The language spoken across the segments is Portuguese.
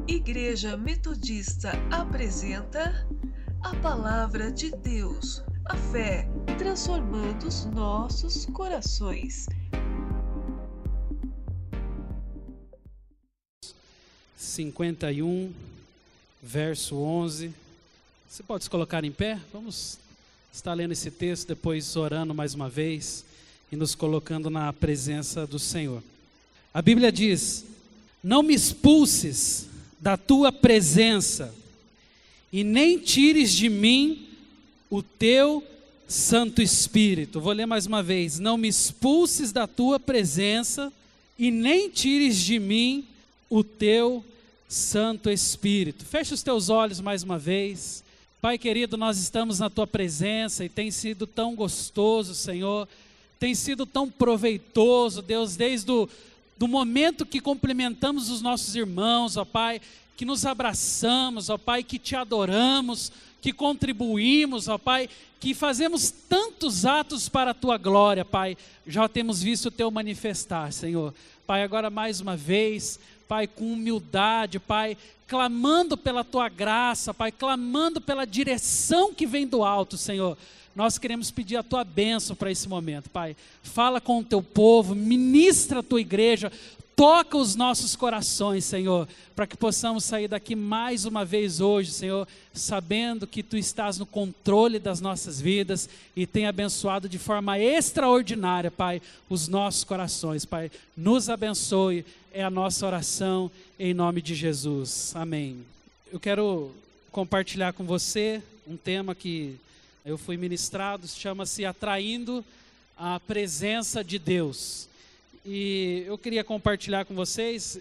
Igreja Metodista apresenta a Palavra de Deus, a fé transformando os nossos corações. 51, verso 11. Você pode se colocar em pé? Vamos estar lendo esse texto, depois orando mais uma vez e nos colocando na presença do Senhor. A Bíblia diz: não me expulses da tua presença e nem tires de mim o teu Santo Espírito. Vou ler mais uma vez: não me expulses da tua presença e nem tires de mim o teu Santo Espírito. Fecha os teus olhos mais uma vez. Pai querido, nós estamos na tua presença e tem sido tão gostoso, Senhor, tem sido tão proveitoso, Deus, desde do momento que cumprimentamos os nossos irmãos, ó Pai, que nos abraçamos, ó Pai, que te adoramos, que contribuímos, ó Pai, que fazemos tantos atos para a tua glória, Pai. Já temos visto o teu manifestar, Senhor. Pai, agora mais uma vez, Pai, com humildade, Pai, clamando pela tua graça, Pai, clamando pela direção que vem do alto, Senhor. Nós queremos pedir a tua bênção para esse momento, Pai. Fala com o teu povo, ministra a tua igreja, toca os nossos corações, Senhor, para que possamos sair daqui mais uma vez hoje, Senhor, sabendo que tu estás no controle das nossas vidas e tem abençoado de forma extraordinária, Pai, os nossos corações, Pai. Nos abençoe, é a nossa oração em nome de Jesus. Amém. Eu quero compartilhar com você um tema que eu fui ministrado, chama-se Atraindo a Presença de Deus. E eu queria compartilhar com vocês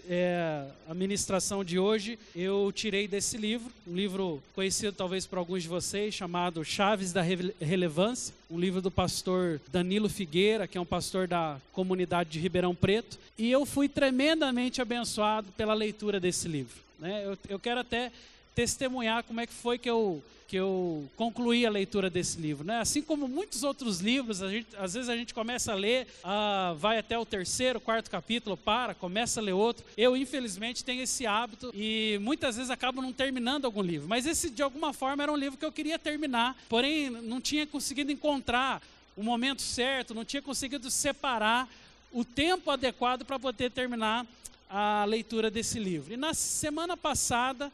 a ministração de hoje. Eu tirei desse livro, um livro conhecido talvez por alguns de vocês, chamado Chaves da Relevância, um livro do pastor Danilo Figueira, que é um pastor da comunidade de Ribeirão Preto. E eu fui tremendamente abençoado pela leitura desse livro, né? Eu quero até testemunhar como é que foi que eu concluí a leitura desse livro, né? Assim como muitos outros livros, às vezes a gente começa a ler, vai até o 3º, 4º capítulo, começa a ler outro. Eu, infelizmente, tenho esse hábito e muitas vezes acabo não terminando algum livro. Mas esse, de alguma forma, era um livro que eu queria terminar, porém não tinha conseguido encontrar o momento certo, não tinha conseguido separar o tempo adequado para poder terminar a leitura desse livro. E na semana passada,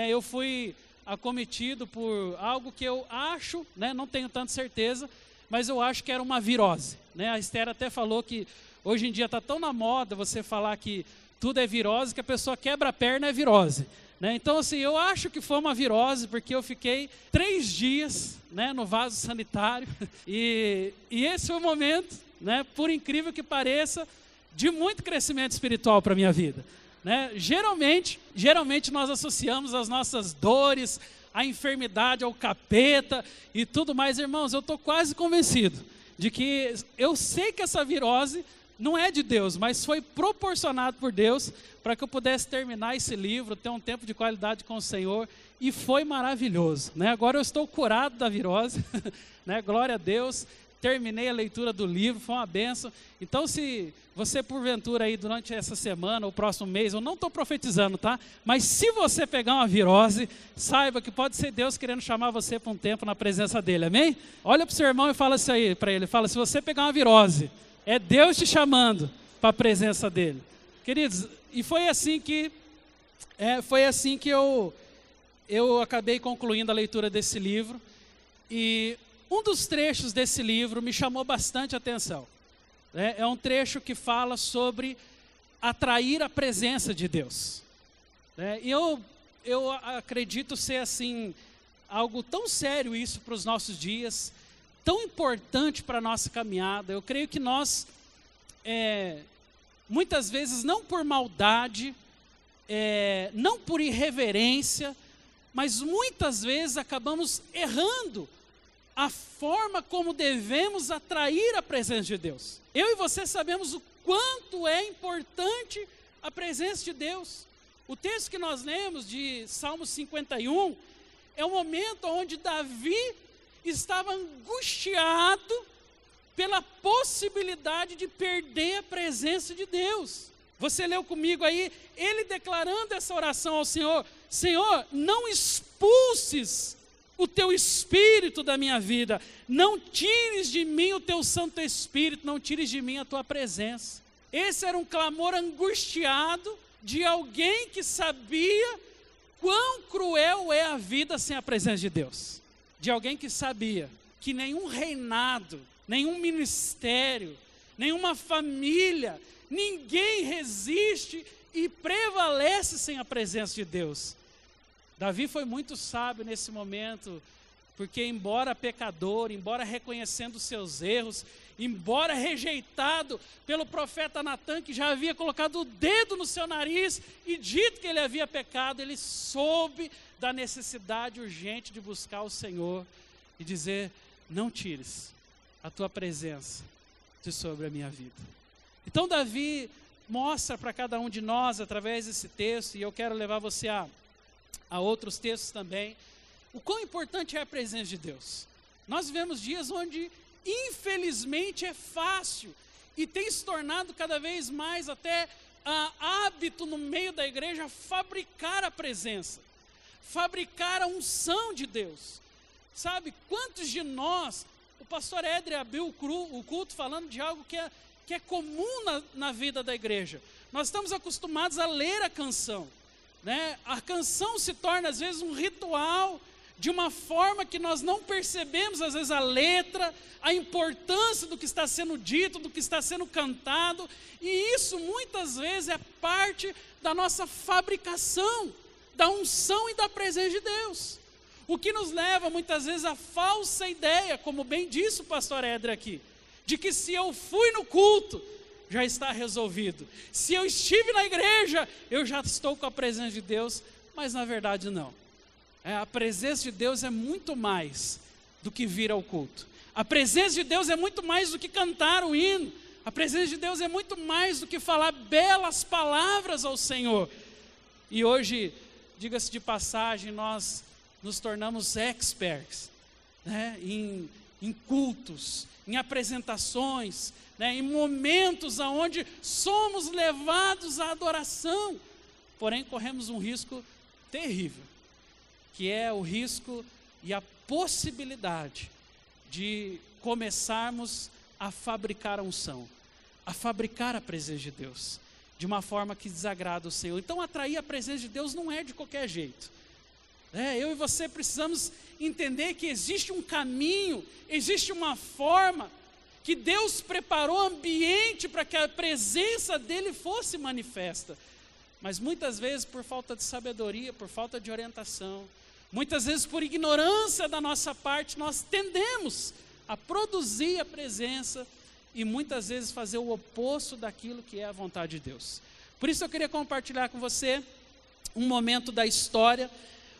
eu fui acometido por algo que eu acho, né, não tenho tanta certeza, mas eu acho que era uma virose, né? A Esther até falou que hoje em dia está tão na moda você falar que tudo é virose, que a pessoa quebra a perna é virose, né? Então assim, eu acho que foi uma virose, porque eu fiquei 3 dias, né, no vaso sanitário, e esse foi o momento, né, por incrível que pareça, de muito crescimento espiritual para a minha vida, né? Geralmente nós associamos as nossas dores, a enfermidade, ao capeta e tudo mais. Irmãos, eu estou quase convencido de que eu sei que essa virose não é de Deus, mas foi proporcionado por Deus para que eu pudesse terminar esse livro, ter um tempo de qualidade com o Senhor, e foi maravilhoso, né? Agora eu estou curado da virose, né? Glória a Deus. Terminei a leitura do livro, foi uma bênção. Então, se você porventura aí durante essa semana ou próximo mês, eu não estou profetizando, tá? Mas se você pegar uma virose, saiba que pode ser Deus querendo chamar você para um tempo na presença dele, amém? Olha para o seu irmão e fala isso aí para ele, fala: se você pegar uma virose, é Deus te chamando para a presença dele. Queridos, e foi assim que eu acabei concluindo a leitura desse livro. E um dos trechos desse livro me chamou bastante atenção. É um trecho que fala sobre atrair a presença de Deus. E eu acredito ser assim, algo tão sério isso para os nossos dias, tão importante para a nossa caminhada. Eu creio que nós, muitas vezes, não por maldade, não por irreverência, mas muitas vezes acabamos errando a forma como devemos atrair a presença de Deus. Eu e você sabemos o quanto é importante a presença de Deus. O texto que nós lemos de Salmo 51 é o momento onde Davi estava angustiado pela possibilidade de perder a presença de Deus. Você leu comigo aí, ele declarando essa oração ao Senhor: Senhor, não expulses o teu Espírito da minha vida, não tires de mim o teu Santo Espírito, não tires de mim a tua presença. Esse era um clamor angustiado de alguém que sabia quão cruel é a vida sem a presença de Deus. De alguém que sabia que nenhum reinado, nenhum ministério, nenhuma família, ninguém resiste e prevalece sem a presença de Deus. Davi foi muito sábio nesse momento, porque embora pecador, embora reconhecendo seus erros, embora rejeitado pelo profeta Natã, que já havia colocado o dedo no seu nariz e dito que ele havia pecado, ele soube da necessidade urgente de buscar o Senhor e dizer: não tires a tua presença de sobre a minha vida. Então Davi mostra para cada um de nós, através desse texto, e eu quero levar você a outros textos também, o quão importante é a presença de Deus. Nós vivemos dias onde, infelizmente, é fácil e tem se tornado cada vez mais até hábito no meio da igreja fabricar a presença, fabricar a unção de Deus. Sabe, quantos de nós, o pastor Édrio abriu o culto falando de algo que é comum na vida da igreja. Nós estamos acostumados a ler a canção, né? A canção se torna às vezes um ritual, de uma forma que nós não percebemos às vezes a letra, a importância do que está sendo dito, do que está sendo cantado, e isso muitas vezes é parte da nossa fabricação, da unção e da presença de Deus. O que nos leva muitas vezes à falsa ideia, como bem disse o pastor Édrio aqui, de que se eu fui no culto, já está resolvido. Se eu estive na igreja, eu já estou com a presença de Deus, mas na verdade não. A presença de Deus é muito mais do que vir ao culto. A presença de Deus é muito mais do que cantar o hino. A presença de Deus é muito mais do que falar belas palavras ao Senhor. E hoje, diga-se de passagem, nós nos tornamos experts, né, em cultos, em apresentações, né, em momentos onde somos levados à adoração. Porém, corremos um risco terrível, que é o risco e a possibilidade de começarmos a fabricar a unção, a fabricar a presença de Deus, de uma forma que desagrada o Senhor. Então, atrair a presença de Deus não é de qualquer jeito. Eu e você precisamos entender que existe um caminho, existe uma forma, que Deus preparou ambiente para que a presença dEle fosse manifesta. Mas muitas vezes por falta de sabedoria, por falta de orientação, muitas vezes por ignorância da nossa parte, nós tendemos a produzir a presença e muitas vezes fazer o oposto daquilo que é a vontade de Deus. Por isso eu queria compartilhar com você um momento da história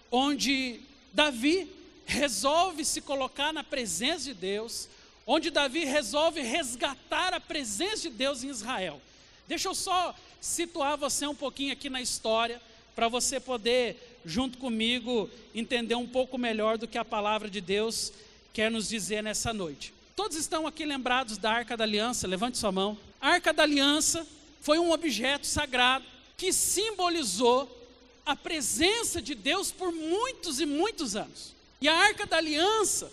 onde Davi resolve se colocar na presença de Deus, onde Davi resolve resgatar a presença de Deus em Israel. Deixa eu só situar você um pouquinho aqui na história, para você poder, junto comigo, entender um pouco melhor do que a palavra de Deus quer nos dizer nessa noite. Todos estão aqui lembrados da Arca da Aliança? Levante sua mão. A Arca da Aliança foi um objeto sagrado que simbolizou a presença de Deus por muitos e muitos anos. E a Arca da Aliança,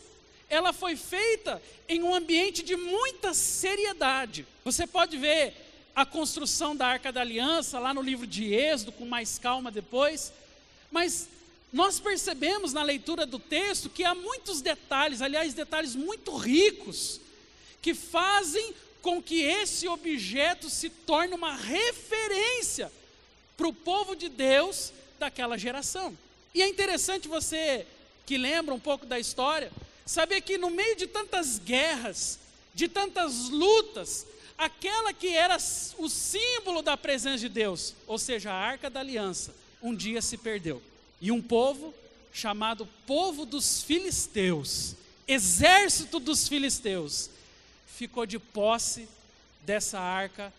ela foi feita em um ambiente de muita seriedade. Você pode ver a construção da Arca da Aliança lá no livro de Êxodo, com mais calma depois, mas nós percebemos na leitura do texto que há muitos detalhes, aliás, detalhes muito ricos, que fazem com que esse objeto se torne uma referência para o povo de Deus daquela geração. E é interessante você, que lembra um pouco da história, saber que no meio de tantas guerras, de tantas lutas, aquela que era o símbolo da presença de Deus, ou seja, a Arca da Aliança, um dia se perdeu. E um povo chamado povo dos filisteus, exército dos filisteus, ficou de posse dessa arca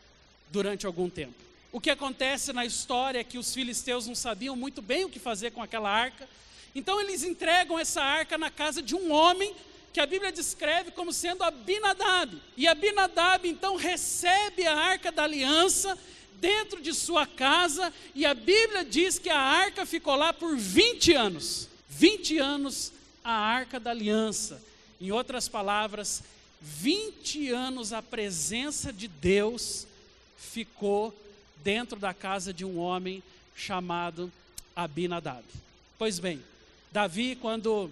durante algum tempo. O que acontece na história é que os filisteus não sabiam muito bem o que fazer com aquela arca, então eles entregam essa arca na casa de um homem que a Bíblia descreve como sendo Abinadab. E Abinadab então recebe a Arca da Aliança dentro de sua casa, e a Bíblia diz que a arca ficou lá por 20 anos. 20 anos a arca da aliança. Em outras palavras, 20 anos a presença de Deus ficou dentro da casa de um homem chamado Abinadab. Pois bem, Davi, quando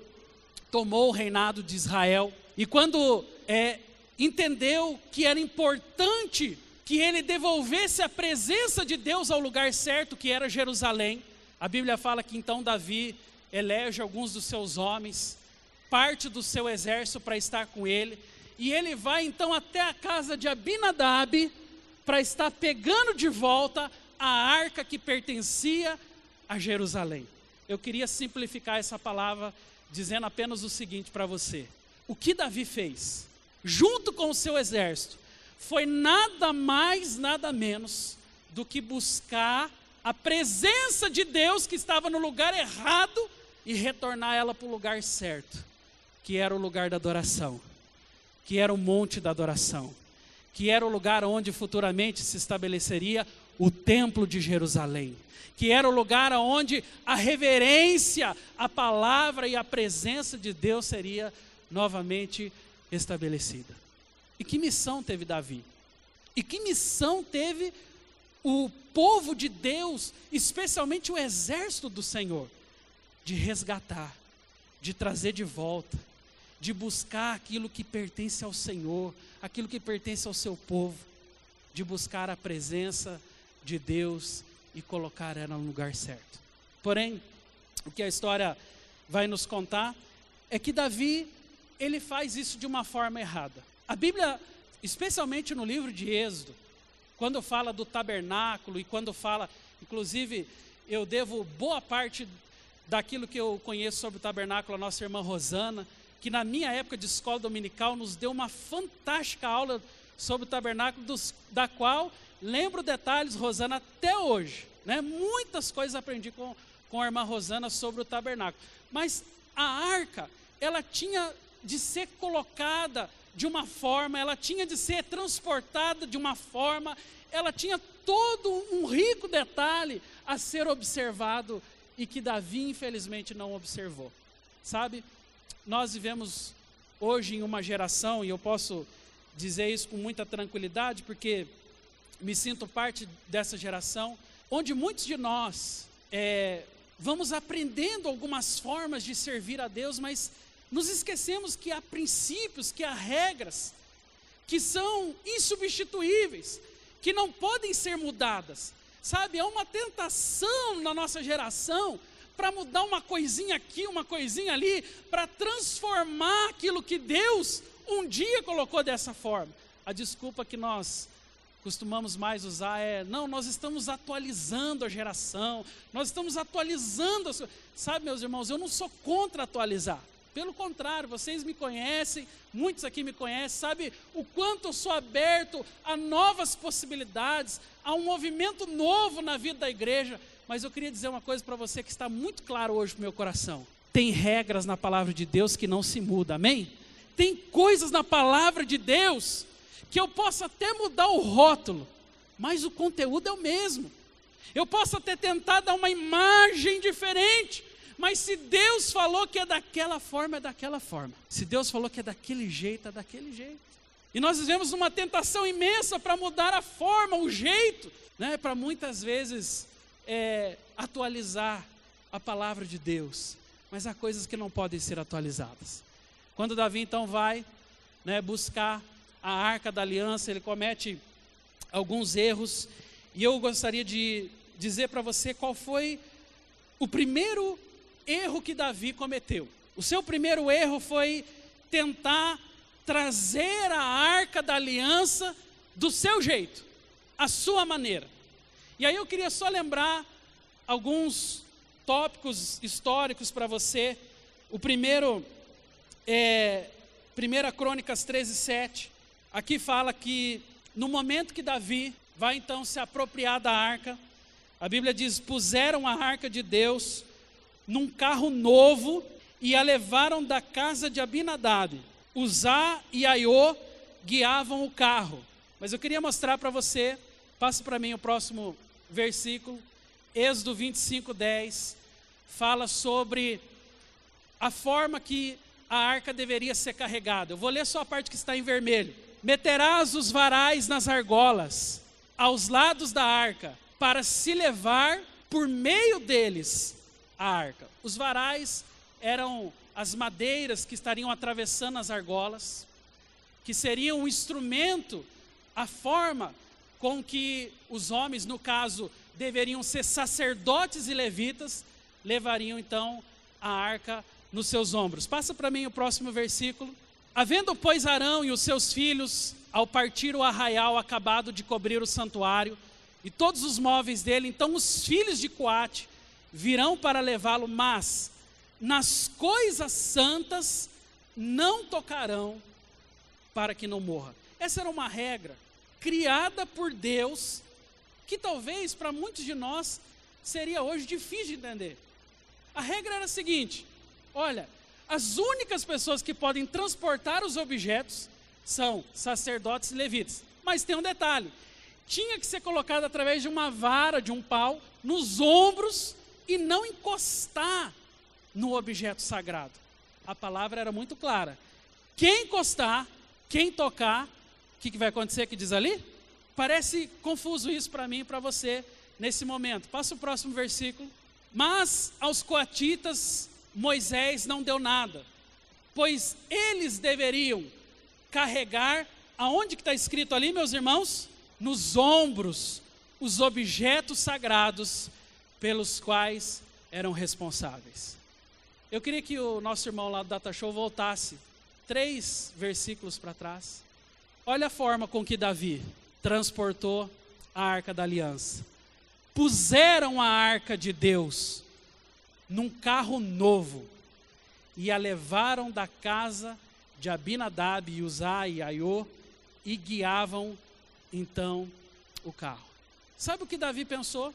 tomou o reinado de Israel, e quando entendeu que era importante que ele devolvesse a presença de Deus ao lugar certo, que era Jerusalém, a Bíblia fala que então Davi elege alguns dos seus homens, parte do seu exército para estar com ele, e ele vai então até a casa de Abinadab para estar pegando de volta a arca que pertencia a Jerusalém. Eu queria simplificar essa palavra dizendo apenas o seguinte para você: o que Davi fez, junto com o seu exército, foi nada mais, nada menos do que buscar a presença de Deus que estava no lugar errado e retornar ela para o lugar certo, que era o lugar da adoração, que era o monte da adoração, que era o lugar onde futuramente se estabeleceria o templo de Jerusalém, que era o lugar onde a reverência, a palavra e a presença de Deus seria novamente estabelecida. E que missão teve Davi? E que missão teve o povo de Deus, especialmente o exército do Senhor? De resgatar, de trazer de volta, de buscar aquilo que pertence ao Senhor, aquilo que pertence ao seu povo, de buscar a presença de Deus e colocar ela no lugar certo. Porém, o que a história vai nos contar é que Davi, ele faz isso de uma forma errada. A Bíblia, especialmente no livro de Êxodo, quando fala do tabernáculo e quando fala, inclusive, eu devo boa parte daquilo que eu conheço sobre o tabernáculo à nossa irmã Rosana, que na minha época de escola dominical nos deu uma fantástica aula sobre o tabernáculo, da qual lembro detalhes, Rosana, até hoje, né? Muitas coisas aprendi com a irmã Rosana sobre o tabernáculo. Mas a arca, ela tinha de ser colocada de uma forma, ela tinha de ser transportada de uma forma, ela tinha todo um rico detalhe a ser observado e que Davi infelizmente não observou. Sabe, nós vivemos hoje em uma geração, e eu posso dizer isso com muita tranquilidade, porque me sinto parte dessa geração, onde muitos de nós vamos aprendendo algumas formas de servir a Deus, mas nos esquecemos que há princípios, que há regras, que são insubstituíveis, que não podem ser mudadas. Sabe, há uma tentação na nossa geração para mudar uma coisinha aqui, uma coisinha ali, para transformar aquilo que Deus um dia colocou dessa forma. A desculpa que nós costumamos mais usar não, nós estamos atualizando a geração, nós estamos atualizando as coisas. Sabe, meus irmãos, eu não sou contra atualizar. Pelo contrário, vocês me conhecem, muitos aqui me conhecem, sabe o quanto eu sou aberto a novas possibilidades, a um movimento novo na vida da igreja. Mas eu queria dizer uma coisa para você que está muito claro hoje no meu coração. Tem regras na palavra de Deus que não se mudam, amém? Tem coisas na palavra de Deus que eu posso até mudar o rótulo, mas o conteúdo é o mesmo. Eu posso até tentar dar uma imagem diferente, mas se Deus falou que é daquela forma, é daquela forma. Se Deus falou que é daquele jeito, é daquele jeito. E nós vivemos uma tentação imensa para mudar a forma, o jeito, né? Para muitas vezes atualizar a palavra de Deus. Mas há coisas que não podem ser atualizadas. Quando Davi então vai, né, buscar a arca da aliança, ele comete alguns erros. E eu gostaria de dizer para você qual foi o primeiro erro que Davi cometeu. O seu primeiro erro foi tentar trazer a arca da aliança do seu jeito, a sua maneira. E aí eu queria só lembrar alguns tópicos históricos para você. O primeiro é 1 Crônicas 13:7. Aqui fala que no momento que Davi vai então se apropriar da arca, a Bíblia diz: puseram a arca de Deus num carro novo e a levaram da casa de Abinadab. Uzá e Aiô guiavam o carro. Mas eu queria mostrar para você, Passa para mim o próximo versículo. Êxodo 25:10 fala sobre a forma que a arca deveria ser carregada. Eu vou ler só a parte que está em vermelho. Meterás os varais nas argolas, aos lados da arca, para se levar por meio deles a arca. Os varais eram as madeiras que estariam atravessando as argolas, que seriam um instrumento, a forma com que os homens, no caso, deveriam ser sacerdotes e levitas, levariam então a arca nos seus ombros. Passa para mim o próximo versículo. Havendo, pois, Arão e os seus filhos, ao partir o arraial acabado de cobrir o santuário, e todos os móveis dele, então os filhos de Coate virão para levá-lo, mas nas coisas santas não tocarão, para que não morra. Essa era uma regra criada por Deus, que talvez para muitos de nós seria hoje difícil de entender. A regra era a seguinte: olha, as únicas pessoas que podem transportar os objetos são sacerdotes e levitas. Mas tem um detalhe: tinha que ser colocado através de uma vara, de um pau, nos ombros e não encostar no objeto sagrado. A palavra era muito clara: quem encostar, quem tocar, o que vai acontecer que diz ali? Parece confuso isso para mim e para você nesse momento. Passa o próximo versículo. Mas aos coatitas Moisés não deu nada, pois eles deveriam carregar, aonde que está escrito ali, meus irmãos? Nos ombros, os objetos sagrados pelos quais eram responsáveis. Eu queria que o nosso irmão lá do Data Show voltasse 3 versículos para trás. Olha a forma com que Davi transportou a arca da aliança. Puseram a arca de Deus num carro novo e a levaram da casa de Abinadab, e Uzá e Aiô, e guiavam então o carro. Sabe o que Davi pensou?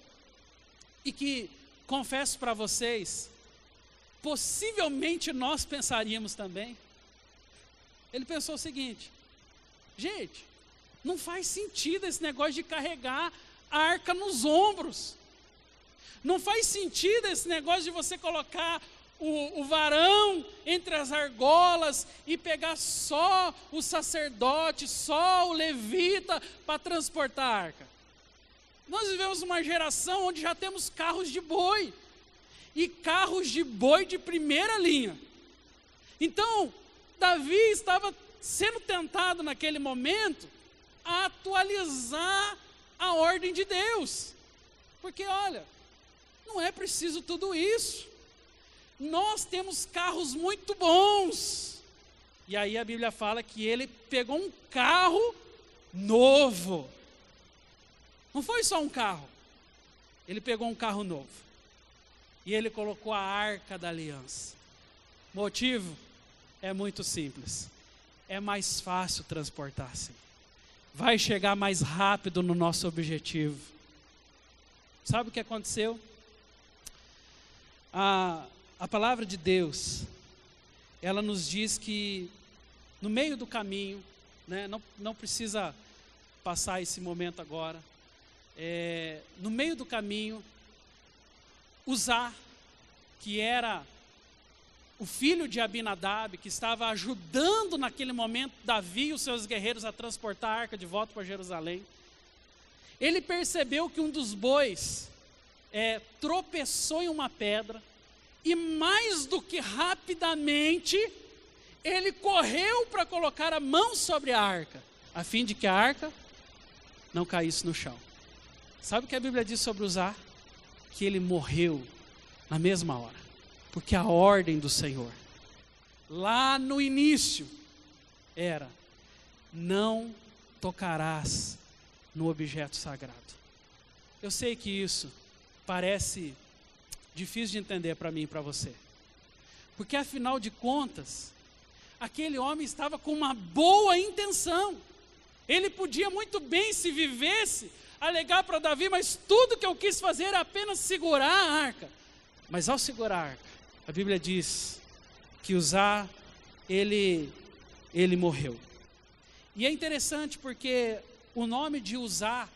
E que, confesso para vocês, possivelmente nós pensaríamos também. Ele pensou o seguinte: gente, não faz sentido esse negócio de carregar a arca nos ombros. Não faz sentido esse negócio de você colocar o varão entre as argolas e pegar só o sacerdote, só o levita para transportar a arca. Nós vivemos uma geração onde já temos carros de boi, e carros de boi de primeira linha. Então, Davi estava sendo tentado naquele momento a atualizar a ordem de Deus. Porque olha, não é preciso tudo isso. Nós temos carros muito bons. E aí a Bíblia fala que ele pegou um carro novo. Não foi só um carro. Ele pegou um carro novo. E ele colocou a arca da aliança. Motivo é muito simples. É mais fácil transportar assim. Vai chegar mais rápido no nosso objetivo. Sabe o que aconteceu? A palavra de Deus, ela nos diz que no meio do caminho, né, não precisa passar esse momento agora, no meio do caminho, Uzá, que era o filho de Abinadab, que estava ajudando naquele momento Davi e os seus guerreiros a transportar a arca de volta para Jerusalém, ele percebeu que um dos bois tropeçou em uma pedra, e mais do que rapidamente, ele correu para colocar a mão sobre a arca, a fim de que a arca não caísse no chão. Sabe o que a Bíblia diz sobre Uzá? Que ele morreu na mesma hora, porque a ordem do Senhor, lá no início, era: não tocarás no objeto sagrado. Eu sei que isso parece difícil de entender para mim e para você, porque afinal de contas, aquele homem estava com uma boa intenção. Ele podia muito bem, se vivesse, alegar para Davi: mas tudo que eu quis fazer era apenas segurar a arca. Mas ao segurar a arca, a Bíblia diz que Uzá, ele morreu. E é interessante porque o nome de Uzá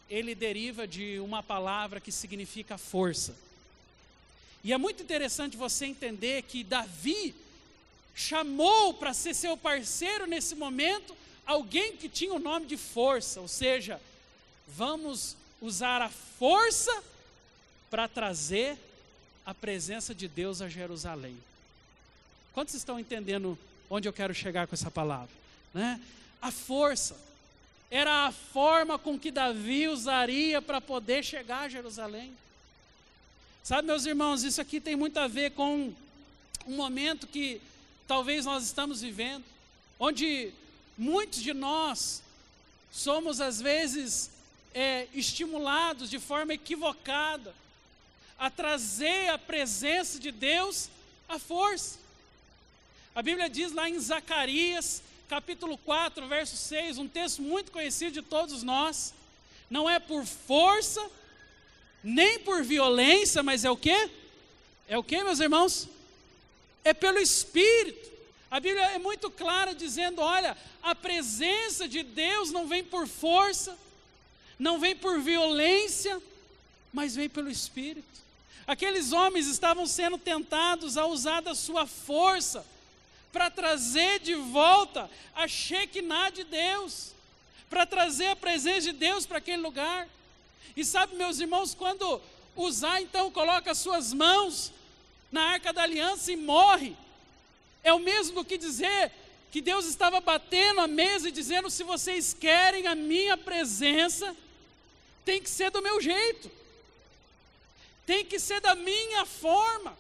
ele deriva de uma palavra que significa força. E é muito interessante você entender que Davi chamou para ser seu parceiro nesse momento alguém que tinha o nome de força, ou seja, vamos usar a força para trazer a presença de Deus a Jerusalém. Quantos estão entendendo onde eu quero chegar com essa palavra? Né? A força era a forma com que Davi usaria para poder chegar a Jerusalém. Sabe, meus irmãos, isso aqui tem muito a ver com um momento que talvez nós estamos vivendo, onde muitos de nós somos às vezes estimulados de forma equivocada a trazer a presença de Deus à força. A Bíblia diz lá em Zacarias, capítulo 4, verso 6, um texto muito conhecido de todos nós: não é por força, nem por violência, mas é o quê? É o quê, meus irmãos? É pelo Espírito. A Bíblia é muito clara dizendo, olha, a presença de Deus não vem por força, não vem por violência, mas vem pelo Espírito. Aqueles homens estavam sendo tentados a usar da sua força para trazer de volta a Shekinah de Deus, para trazer a presença de Deus para aquele lugar. E sabe, meus irmãos, quando Uzá então coloca as suas mãos na Arca da Aliança e morre, é o mesmo do que dizer que Deus estava batendo a mesa e dizendo: se vocês querem a minha presença, tem que ser do meu jeito, tem que ser da minha forma,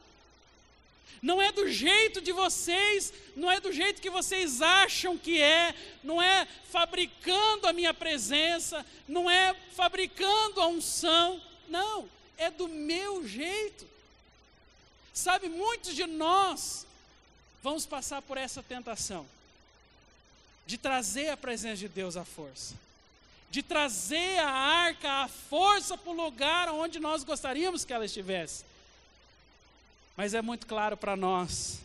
não é do jeito de vocês, não é do jeito que vocês acham que é, não é fabricando a minha presença, não é fabricando a unção, não, é do meu jeito. Sabe, muitos de nós vamos passar por essa tentação de trazer a presença de Deus à força, de trazer a arca, a força para o lugar onde nós gostaríamos que ela estivesse. Mas é muito claro para nós,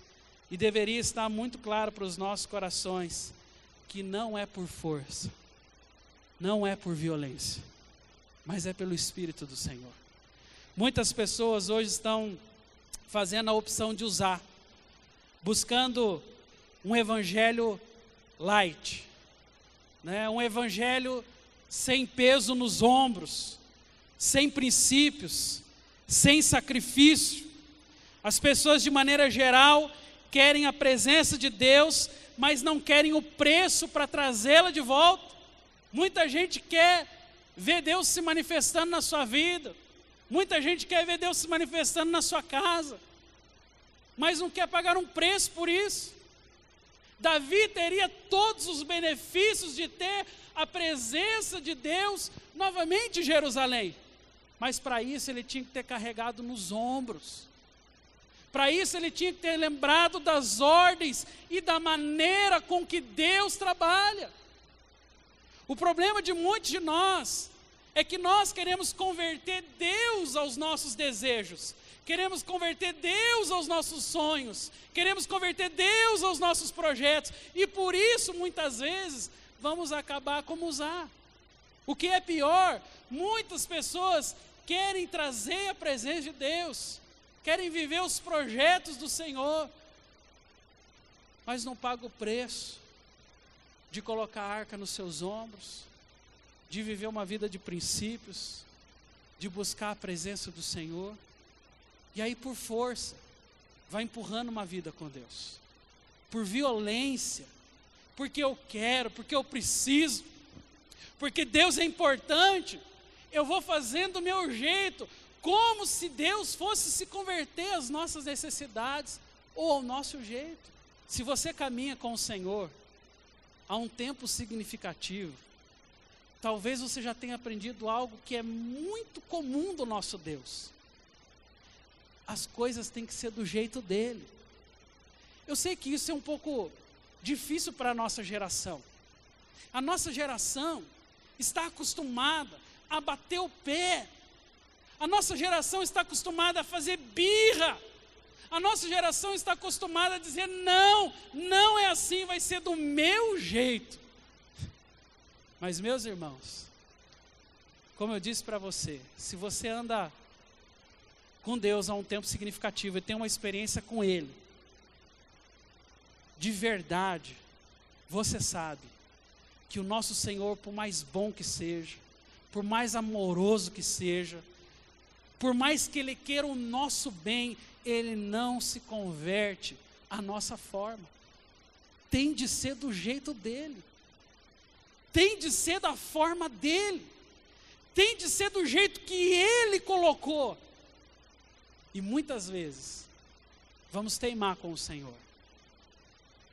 e deveria estar muito claro para os nossos corações, que não é por força, não é por violência, mas é pelo Espírito do Senhor. Muitas pessoas hoje estão fazendo a opção de usar, buscando um evangelho light, né? Um evangelho sem peso nos ombros, sem princípios, sem sacrifício. As pessoas, de maneira geral, querem a presença de Deus, mas não querem o preço para trazê-la de volta. Muita gente quer ver Deus se manifestando na sua vida, muita gente quer ver Deus se manifestando na sua casa, mas não quer pagar um preço por isso. Davi teria todos os benefícios de ter a presença de Deus novamente em Jerusalém, mas para isso ele tinha que ter carregado nos ombros. Para isso ele tinha que ter lembrado das ordens e da maneira com que Deus trabalha. O problema de muitos de nós é que nós queremos converter Deus aos nossos desejos, queremos converter Deus aos nossos sonhos, queremos converter Deus aos nossos projetos, e por isso muitas vezes vamos acabar como Uzá. O que é pior, muitas pessoas querem trazer a presença de Deus, querem viver os projetos do Senhor, mas não pagam o preço de colocar a arca nos seus ombros, de viver uma vida de princípios, de buscar a presença do Senhor, e aí por força, vai empurrando uma vida com Deus, por violência, porque eu quero, porque eu preciso, porque Deus é importante, eu vou fazendo do meu jeito, como se Deus fosse se converter às nossas necessidades ou ao nosso jeito. Se você caminha com o Senhor há um tempo significativo, talvez você já tenha aprendido algo que é muito comum do nosso Deus. As coisas têm que ser do jeito dele. Eu sei que isso é um pouco difícil para a nossa geração. A nossa geração está acostumada a bater o pé. A nossa geração está acostumada a fazer birra. A nossa geração está acostumada a dizer: não, não é assim, vai ser do meu jeito. Mas, meus irmãos, como eu disse para você, se você anda com Deus há um tempo significativo e tem uma experiência com Ele, de verdade, você sabe que o nosso Senhor, por mais bom que seja, por mais amoroso que seja, por mais que Ele queira o nosso bem, Ele não se converte à nossa forma. Tem de ser do jeito dEle. Tem de ser da forma dEle. Tem de ser do jeito que Ele colocou. E muitas vezes, vamos teimar com o Senhor.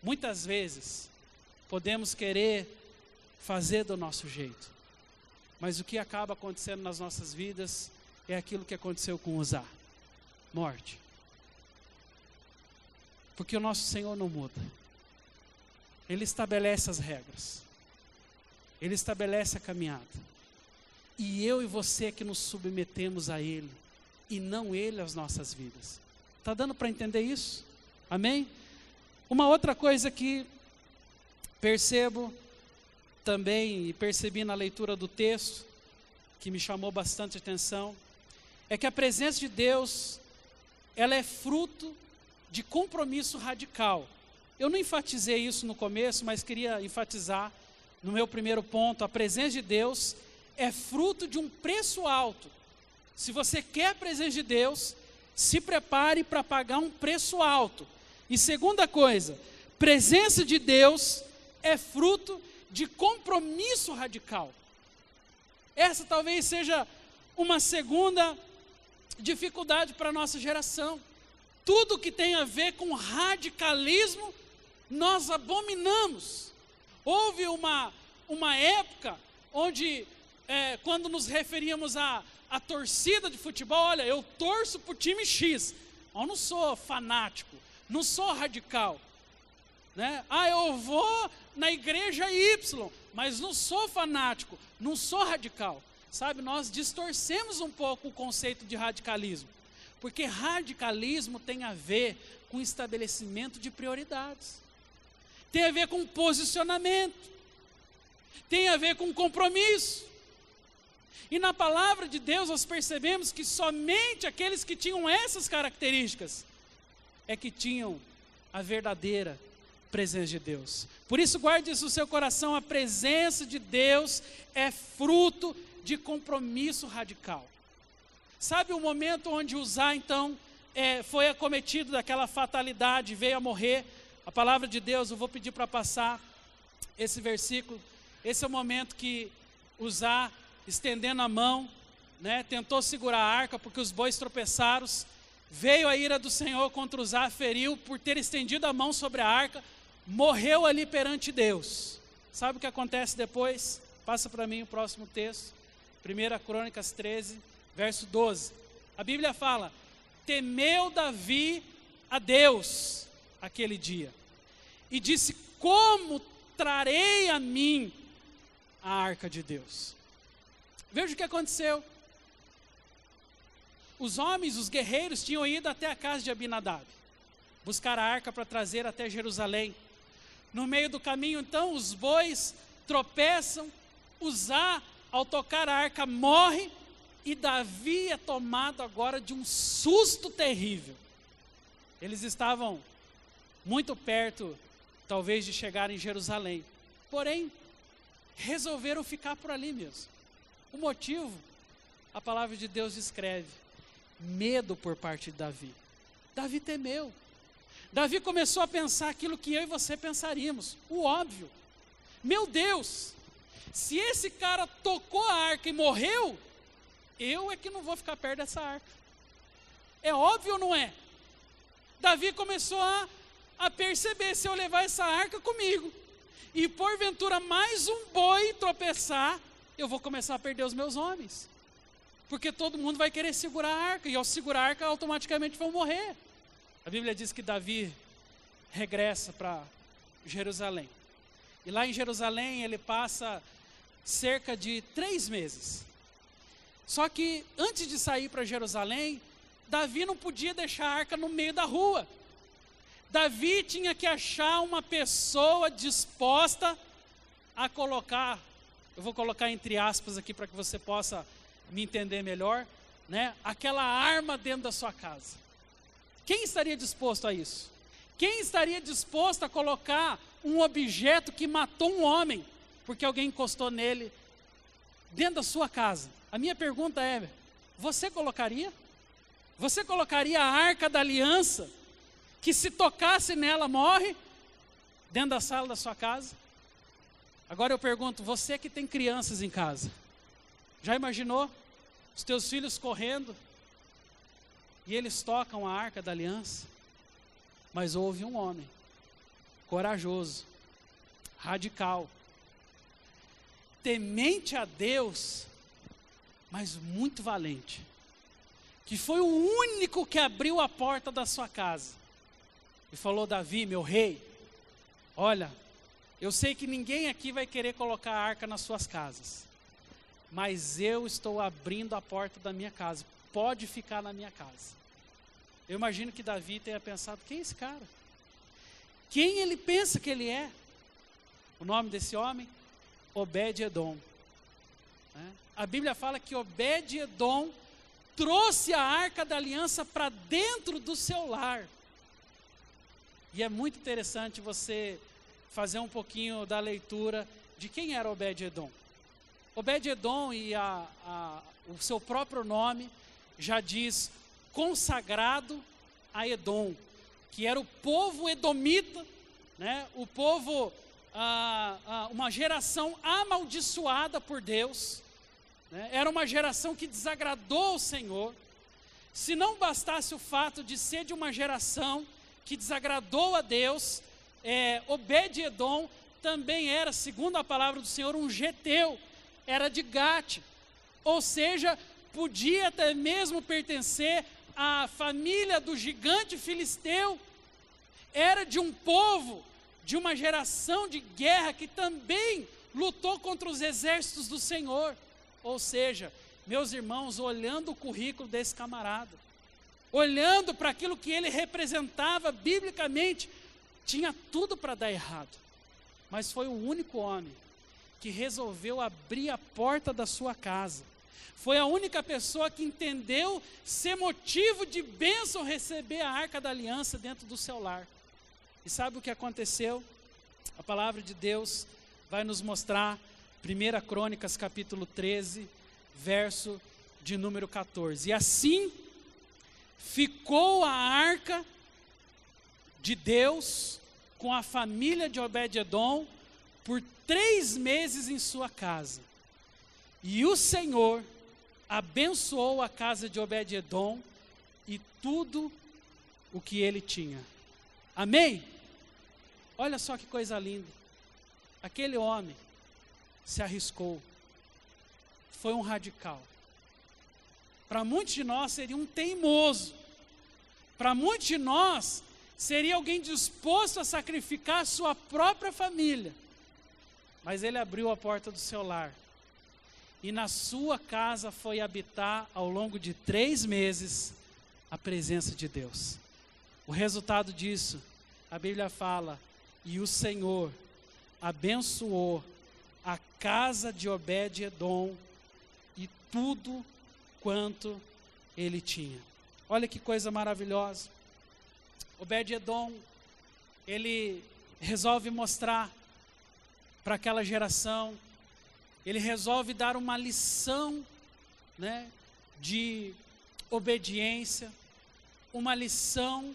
Muitas vezes, podemos querer fazer do nosso jeito. Mas o que acaba acontecendo nas nossas vidas é aquilo que aconteceu com Uzá: morte. Porque o nosso Senhor não muda. Ele estabelece as regras. Ele estabelece a caminhada. E eu e você que nos submetemos a Ele, e não Ele às nossas vidas. Está dando para entender isso? Amém? Uma outra coisa que percebo também, e percebi na leitura do texto, que me chamou bastante atenção, é que a presença de Deus, ela é fruto de compromisso radical. Eu não enfatizei isso no começo, mas queria enfatizar no meu primeiro ponto: a presença de Deus é fruto de um preço alto. Se você quer a presença de Deus, se prepare para pagar um preço alto. E segunda coisa, presença de Deus é fruto de compromisso radical. Essa talvez seja uma segunda dificuldade para a nossa geração. Tudo que tem a ver com radicalismo, nós abominamos. Houve uma época onde, quando nos referíamos à torcida de futebol, olha, eu torço para o time X. Eu não sou fanático, não sou radical. Né? Eu vou na igreja Y, mas não sou fanático, não sou radical. Sabe, nós distorcemos um pouco o conceito de radicalismo. Porque radicalismo tem a ver com estabelecimento de prioridades. Tem a ver com posicionamento. Tem a ver com compromisso. E na palavra de Deus nós percebemos que somente aqueles que tinham essas características é que tinham a verdadeira presença de Deus. Por isso guarde isso no seu coração: a presença de Deus é fruto de compromisso radical. Sabe o momento onde Uzá então foi acometido daquela fatalidade, veio a morrer? A palavra de Deus, eu vou pedir para passar esse versículo. Esse é o momento que Uzá, estendendo a mão, né, tentou segurar a arca porque os bois tropeçaram. Veio a ira do Senhor contra Uzá, feriu por ter estendido a mão sobre a arca, morreu ali perante Deus. Sabe o que acontece depois? Passa para mim o próximo texto, 1 Crônicas 13, verso 12. A Bíblia fala: temeu Davi a Deus aquele dia, e disse: como trarei a mim a arca de Deus? Veja o que aconteceu. Os homens, os guerreiros, tinham ido até a casa de Abinadab, buscar a arca para trazer até Jerusalém. No meio do caminho, então, os bois tropeçam, Uzá, ao tocar a arca, morre, e Davi é tomado agora de um susto terrível. Eles estavam muito perto, talvez, de chegar em Jerusalém. Porém, resolveram ficar por ali mesmo. O motivo, a palavra de Deus descreve: medo por parte de Davi. Davi temeu. Davi começou a pensar aquilo que eu e você pensaríamos, o óbvio. Meu Deus, se esse cara tocou a arca e morreu, eu é que não vou ficar perto dessa arca. É óbvio ou não é? Davi começou a perceber: se eu levar essa arca comigo, e porventura mais um boi tropeçar, eu vou começar a perder os meus homens. Porque todo mundo vai querer segurar a arca, e ao segurar a arca automaticamente vão morrer. A Bíblia diz que Davi regressa para Jerusalém. E lá em Jerusalém ele passa cerca de 3 meses. Só que antes de sair para Jerusalém, Davi não podia deixar a arca no meio da rua. Davi tinha que achar uma pessoa disposta a colocar, eu vou colocar entre aspas aqui para que você possa me entender melhor, né? Aquela arma dentro da sua casa. Quem estaria disposto a isso? Quem estaria disposto a colocar um objeto que matou um homem, porque alguém encostou nele, dentro da sua casa? A minha pergunta é, você colocaria? Você colocaria a arca da aliança, que se tocasse nela morre, dentro da sala da sua casa? Agora eu pergunto, você que tem crianças em casa, já imaginou os teus filhos correndo e eles tocam a arca da aliança? Mas houve um homem corajoso, radical, temente a Deus, mas muito valente, que foi o único que abriu a porta da sua casa e falou: Davi, meu rei, olha, eu sei que ninguém aqui vai querer colocar a arca nas suas casas, mas eu estou abrindo a porta da minha casa, pode ficar na minha casa. Eu imagino que Davi tenha pensado: quem é esse cara? Quem ele pensa que ele é? O nome desse homem? Obed-edom. A Bíblia fala que Obed-edom trouxe a arca da aliança para dentro do seu lar. E é muito interessante você fazer um pouquinho da leitura de quem era Obed-edom. Obed-edom, e o seu próprio nome já diz consagrado a Edom, que era o povo edomita, né? O povo, uma geração amaldiçoada por Deus, né? Era uma geração que desagradou o Senhor. Se não bastasse o fato de ser de uma geração que desagradou a Deus, Obed-edom também era, segundo a palavra do Senhor, um geteu, era de Gate, ou seja, podia até mesmo pertencer à família do gigante filisteu. Era de um povo, de uma geração de guerra que também lutou contra os exércitos do Senhor. Ou seja, meus irmãos, olhando o currículo desse camarada, olhando para aquilo que ele representava biblicamente, tinha tudo para dar errado, mas foi o único homem que resolveu abrir a porta da sua casa. Foi a única pessoa que entendeu ser motivo de bênção receber a arca da aliança dentro do seu lar. E sabe o que aconteceu? A palavra de Deus vai nos mostrar, 1 Crônicas capítulo 13, verso de número 14. E assim ficou a arca de Deus com a família de Obed-edom por 3 meses em sua casa. E o Senhor abençoou a casa de Obed-edom e tudo o que ele tinha. Amém? Olha só que coisa linda. Aquele homem se arriscou, foi um radical. Para muitos de nós seria um teimoso. Para muitos de nós seria alguém disposto a sacrificar a sua própria família. Mas ele abriu a porta do seu lar. E na sua casa foi habitar ao longo de 3 meses a presença de Deus. O resultado disso, a Bíblia fala: e o Senhor abençoou a casa de Obed-edom e tudo quanto ele tinha. Olha que coisa maravilhosa. Obed-edom, ele resolve mostrar para aquela geração, ele resolve dar uma lição, né, de obediência, uma lição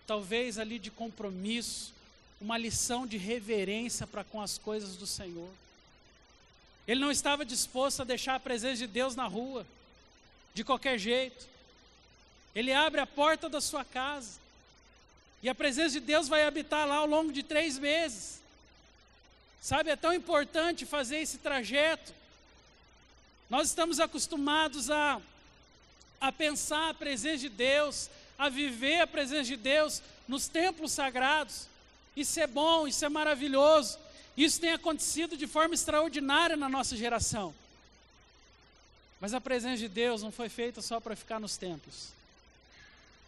talvez ali de compromisso, uma lição de reverência para com as coisas do Senhor. Ele não estava disposto a deixar a presença de Deus na rua, de qualquer jeito. Ele abre a porta da sua casa, e a presença de Deus vai habitar lá ao longo de 3 meses. Sabe, é tão importante fazer esse trajeto. Nós estamos acostumados a pensar a presença de Deus, a viver a presença de Deus nos templos sagrados. Isso é bom, isso é maravilhoso. Isso tem acontecido de forma extraordinária na nossa geração. Mas a presença de Deus não foi feita só para ficar nos templos.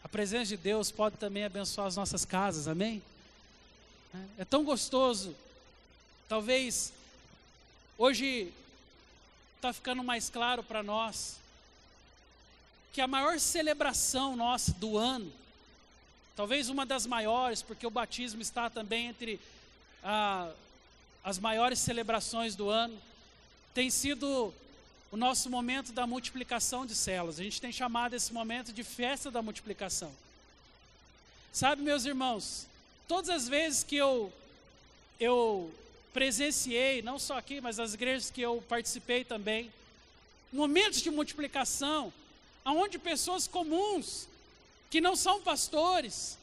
A presença de Deus pode também abençoar as nossas casas, amém? É tão gostoso. Talvez hoje está ficando mais claro para nós que a maior celebração nossa do ano, talvez uma das maiores, porque o batismo está também entre as maiores celebrações do ano, tem sido o nosso momento da multiplicação de células. A gente tem chamado esse momento de festa da multiplicação. Sabe, meus irmãos, todas as vezes que eu presenciei, não só aqui, mas nas igrejas que eu participei também, momentos de multiplicação, onde pessoas comuns, que não são pastores,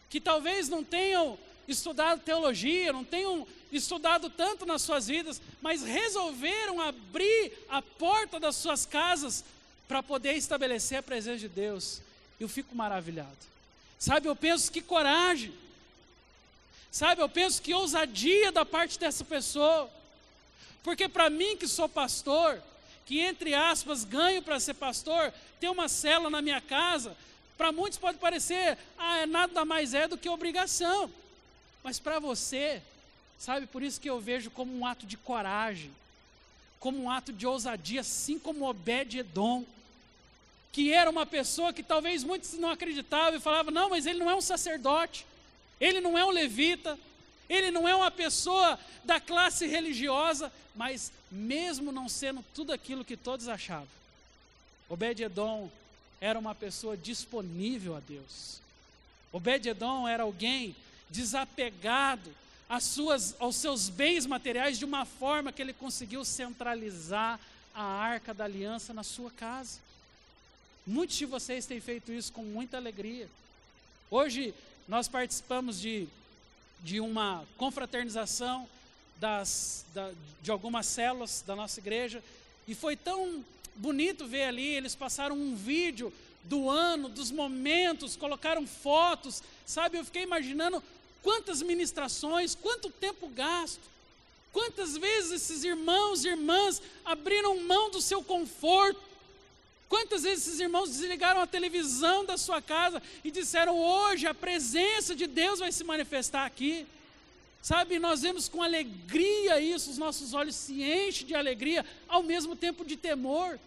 que talvez não tenham estudado teologia, não tenham estudado tanto nas suas vidas, mas resolveram abrir a porta das suas casas para poder estabelecer a presença de Deus. Eu fico maravilhado. Sabe, eu penso que coragem. Sabe, eu penso que ousadia da parte dessa pessoa. Porque para mim que sou pastor, que entre aspas ganho para ser pastor, ter uma célula na minha casa, para muitos pode parecer, nada mais é do que obrigação. Mas para você, sabe, por isso que eu vejo como um ato de coragem, como um ato de ousadia, assim como Obed-Edom, que era uma pessoa que talvez muitos não acreditavam e falavam, não, mas ele não é um sacerdote, ele não é um levita, ele não é uma pessoa da classe religiosa, mas mesmo não sendo tudo aquilo que todos achavam, Obed-Edom era uma pessoa disponível a Deus. Obed-Edom era alguém desapegado aos seus bens materiais de uma forma que ele conseguiu centralizar a arca da aliança na sua casa. Muitos de vocês têm feito isso com muita alegria. Hoje nós participamos de uma confraternização de algumas células da nossa igreja, e foi tão bonito ver ali, eles passaram um vídeo do ano, dos momentos, colocaram fotos, sabe, eu fiquei imaginando quantas ministrações, quanto tempo gasto, quantas vezes esses irmãos e irmãs abriram mão do seu conforto, quantas vezes esses irmãos desligaram a televisão da sua casa e disseram, hoje a presença de Deus vai se manifestar aqui. Sabe, nós vemos com alegria isso, os nossos olhos se enchem de alegria, ao mesmo tempo de temor,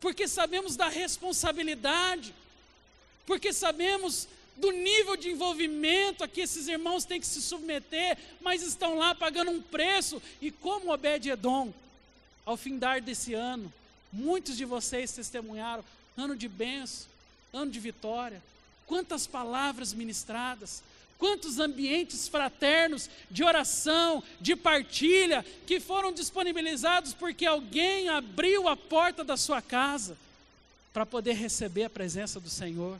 porque sabemos da responsabilidade, porque sabemos do nível de envolvimento a que esses irmãos têm que se submeter, mas estão lá pagando um preço, e como Obed-Edom, ao findar desse ano, muitos de vocês testemunharam, ano de bênção, ano de vitória, quantas palavras ministradas, quantos ambientes fraternos de oração, de partilha, que foram disponibilizados porque alguém abriu a porta da sua casa para poder receber a presença do Senhor.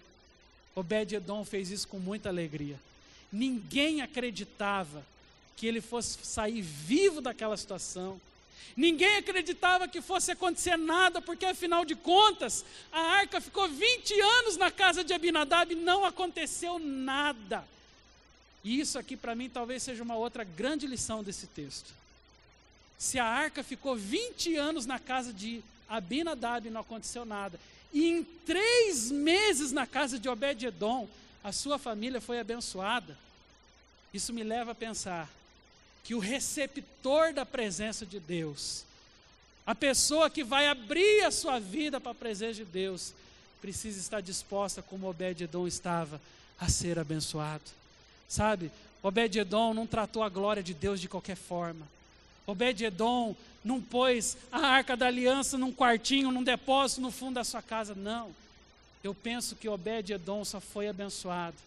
Obed-Edom fez isso com muita alegria. Ninguém acreditava que ele fosse sair vivo daquela situação. Ninguém acreditava que fosse acontecer nada, porque afinal de contas, a arca ficou 20 anos na casa de Abinadab e não aconteceu nada. E isso aqui para mim talvez seja uma outra grande lição desse texto. Se a arca ficou 20 anos na casa de Abinadab e não aconteceu nada, e em 3 meses na casa de Obed-Edom, a sua família foi abençoada, isso me leva a pensar que o receptor da presença de Deus, a pessoa que vai abrir a sua vida para a presença de Deus, precisa estar disposta, como Obed-Edom estava, a ser abençoado. Sabe, Obed-Edom não tratou a glória de Deus de qualquer forma. Obed-Edom não pôs a arca da aliança num quartinho, num depósito no fundo da sua casa, não. Eu penso que Obed-Edom só foi abençoado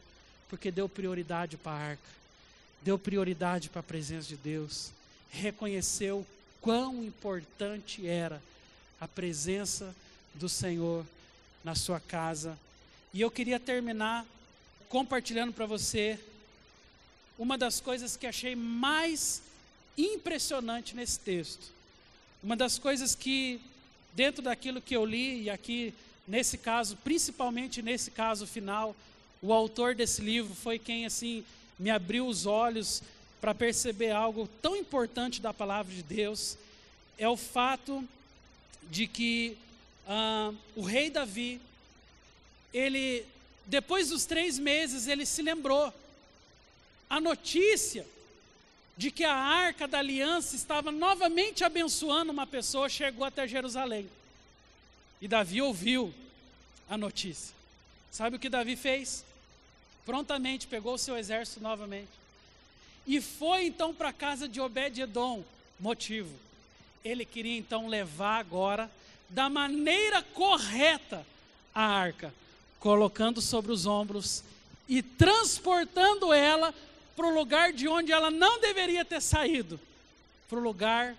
porque deu prioridade para a arca, deu prioridade para a presença de Deus, reconheceu quão importante era a presença do Senhor na sua casa. E eu queria terminar compartilhando para você uma das coisas que achei mais impressionante nesse texto. Uma das coisas que, dentro daquilo que eu li, e aqui nesse caso, principalmente nesse caso final, o autor desse livro foi quem assim me abriu os olhos para perceber algo tão importante da palavra de Deus, é o fato de que o rei Davi, ele, depois dos 3 meses, ele se lembrou. A notícia de que a arca da aliança estava novamente abençoando uma pessoa, chegou até Jerusalém. E Davi ouviu a notícia. Sabe o que Davi fez? Prontamente pegou o seu exército novamente. E foi então para a casa de Obed-edom. Motivo: ele queria então levar agora, da maneira correta, a arca, colocando sobre os ombros e transportando ela para o lugar de onde ela não deveria ter saído, para o lugar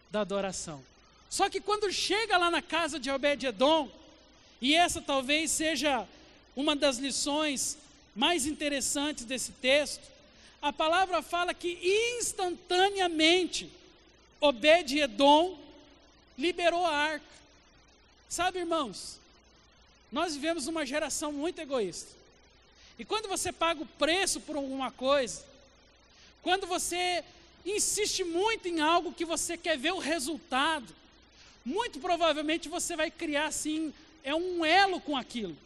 da adoração. Só que quando chega lá na casa de Obed-edom, e essa talvez seja uma das lições mais interessantes desse texto, a palavra fala que instantaneamente Obed-edom liberou a arca. Sabe, irmãos, nós vivemos uma geração muito egoísta. E quando você paga o preço por alguma coisa, quando você insiste muito em algo que você quer ver o resultado, muito provavelmente você vai criar assim, um elo com aquilo.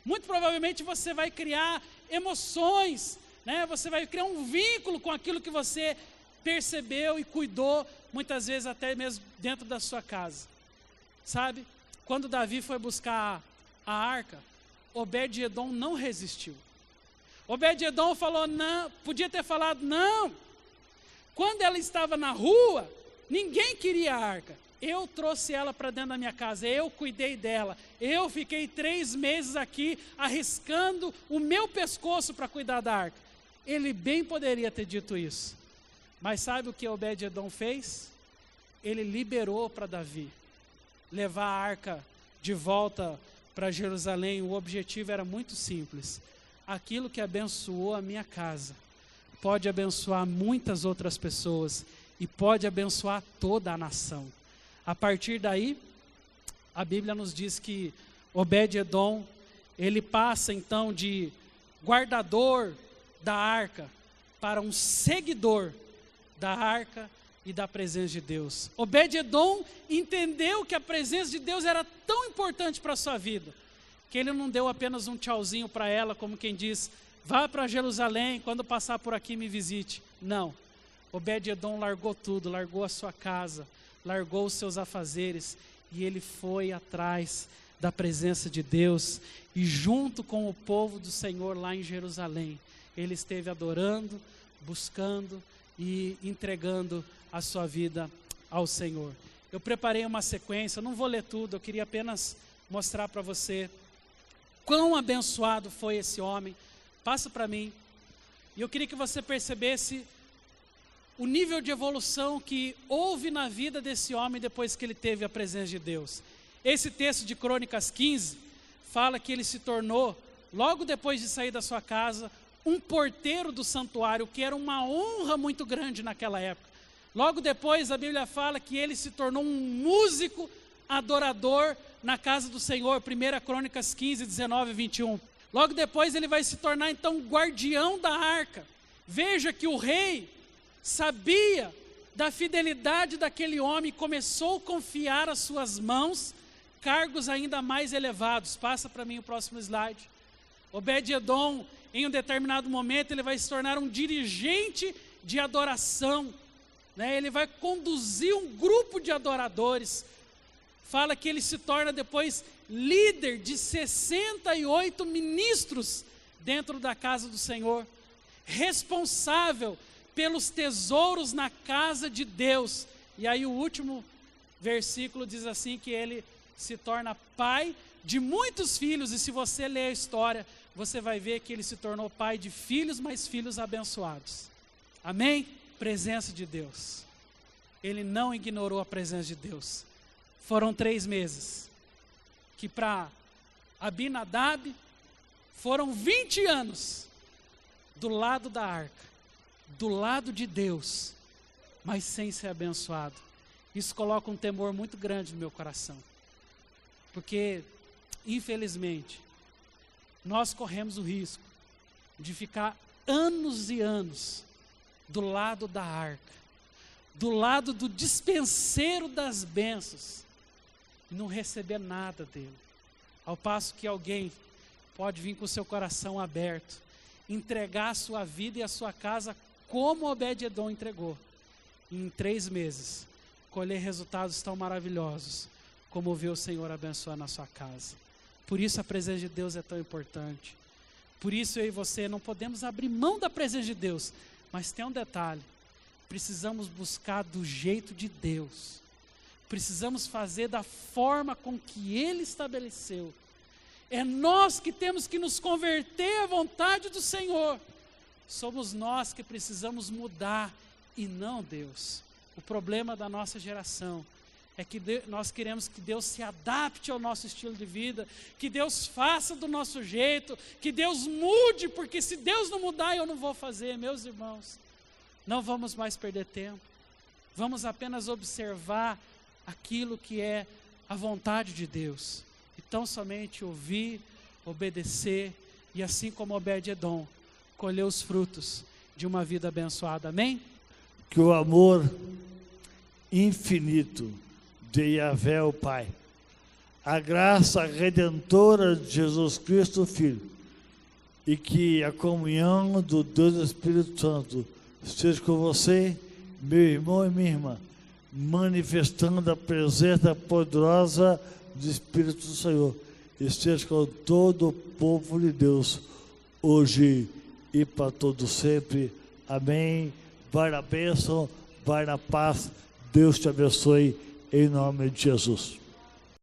Muito provavelmente você vai criar emoções, né? Você vai criar um vínculo com aquilo que você percebeu e cuidou, muitas vezes até mesmo dentro da sua casa. Sabe, quando Davi foi buscar a arca, Obed-edom não resistiu. Obed-edom falou não, podia ter falado não. Quando ela estava na rua, ninguém queria a arca. Eu trouxe ela para dentro da minha casa, eu cuidei dela. Eu fiquei 3 meses aqui arriscando o meu pescoço para cuidar da arca. Ele bem poderia ter dito isso. Mas sabe o que Obed-edom fez? Ele liberou para Davi levar a arca de volta para Jerusalém. O objetivo era muito simples: aquilo que abençoou a minha casa pode abençoar muitas outras pessoas e pode abençoar toda a nação. A partir daí, a Bíblia nos diz que Obed-edom, ele passa então de guardador da arca para um seguidor da arca e da presença de Deus. Obed-edom entendeu que a presença de Deus era tão importante para a sua vida, que ele não deu apenas um tchauzinho para ela, como quem diz, vá para Jerusalém, quando passar por aqui me visite. Não, Obed-edom largou tudo, largou a sua casa, largou os seus afazeres, e ele foi atrás da presença de Deus, e junto com o povo do Senhor lá em Jerusalém, ele esteve adorando, buscando e entregando a sua vida ao Senhor. Eu preparei uma sequência, eu não vou ler tudo, eu queria apenas mostrar para você quão abençoado foi esse homem. Passa para mim. E eu queria que você percebesse o nível de evolução que houve na vida desse homem depois que ele teve a presença de Deus. Esse texto de Crônicas 15 fala que ele se tornou, logo depois de sair da sua casa, um porteiro do santuário, que era uma honra muito grande naquela época. Logo depois a Bíblia fala que ele se tornou um músico adorador na casa do Senhor, 1 Crônicas 15, 19 e 21. Logo depois ele vai se tornar então guardião da arca. Veja que o rei sabia da fidelidade daquele homem e começou a confiar às suas mãos cargos ainda mais elevados. Passa para mim o próximo slide. Obed-edom, em um determinado momento, ele vai se tornar um dirigente de adoração, né? Ele vai conduzir um grupo de adoradores. Fala que ele se torna depois líder de 68 ministros dentro da casa do Senhor, responsável pelos tesouros na casa de Deus. E aí o último versículo diz assim, que ele se torna pai de muitos filhos, e se você ler a história, você vai ver que ele se tornou pai de filhos, mas filhos abençoados. Amém? Presença de Deus. Ele não ignorou a presença de Deus. Foram 3 meses, que para Abinadab foram 20 anos do lado da arca, do lado de Deus, mas sem ser abençoado. Isso coloca um temor muito grande no meu coração, porque infelizmente nós corremos o risco de ficar anos e anos do lado da arca, do lado do dispenseiro das bênçãos, e não receber nada dele. Ao passo que alguém pode vir com o seu coração aberto, entregar a sua vida e a sua casa como Obed-edom entregou. E em 3 meses, colher resultados tão maravilhosos, como ver o Senhor abençoar na sua casa. Por isso a presença de Deus é tão importante. Por isso eu e você não podemos abrir mão da presença de Deus. Mas tem um detalhe, precisamos buscar do jeito de Deus. Precisamos fazer da forma com que Ele estabeleceu. É nós que temos que nos converter à vontade do Senhor. Somos nós que precisamos mudar e não Deus. O problema da nossa geração é que nós queremos que Deus se adapte ao nosso estilo de vida, que Deus faça do nosso jeito, que Deus mude, porque se Deus não mudar eu não vou fazer. Meus irmãos, não vamos mais perder tempo. Vamos apenas observar aquilo que é a vontade de Deus. Então somente ouvir, obedecer e assim como Obed-edom, colher os frutos de uma vida abençoada. Amém? Que o amor infinito de Yahvé, o Pai, a graça redentora de Jesus Cristo, Filho, e que a comunhão do Deus Espírito Santo esteja com você, meu irmão e minha irmã, manifestando a presença poderosa do Espírito do Senhor, esteja com todo o povo de Deus, hoje e para todo sempre. Amém. Vai na bênção, vai na paz. Deus te abençoe, em nome de Jesus.